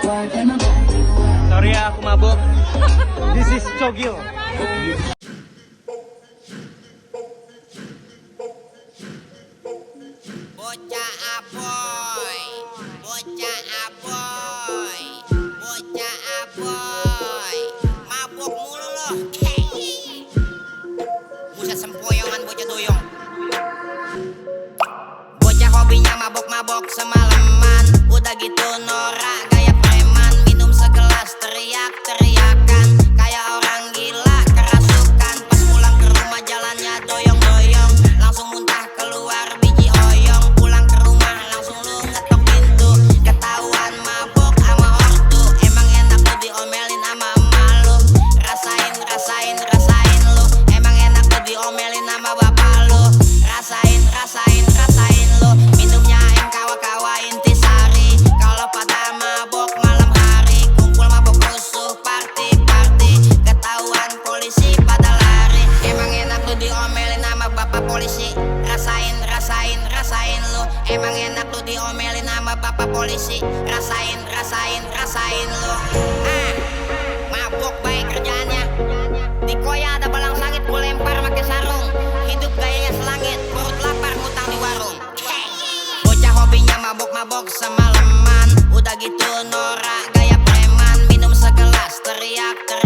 Sorry ya, aku mabok. This is Cogil. Bocah aboy, bocah aboy, bocah aboy, mabok mulu loh. Buset sempoyongan bocah doyong. Bocah hobinya mabok-mabok semalaman. Udah gitu norak gaya preman. Minum segelas teriak-teriakan kayak orang gila kerasukan. Pas pulang ke rumah jalannya doyong-doyong, langsung muntah keluar biji oyong. Pulang ke rumah langsung lu ngetok pintu, ketahuan mabok sama ortu. Emang enak lu diomelin sama emak lu. Rasain, rasain, rasain lu. Emang enak lu diomelin sama bapak lu. Rasain, rasain, rasain lu. Minumnya yang kawa-kawa intisari. Kalau pada mabok malam hari, kumpul mabok rusuh, party-party, ketahuan polisi pada lari. Emang enak lu diomelin sama bapak polisi. Rasain, rasain, rasain lu. Emang enak lu diomelin sama bapak polisi. Rasain, rasain, rasain lu. Mabok baik kerjaannya. Di koya ada balang sangit, gue lempar pakai sarung. Hidup gayanya selangit, perut lapar ngutang di warung. Bocah hobinya mabok-mabok semalaman. Udah gitu norak gaya preman. Minum segelas teriak-teriak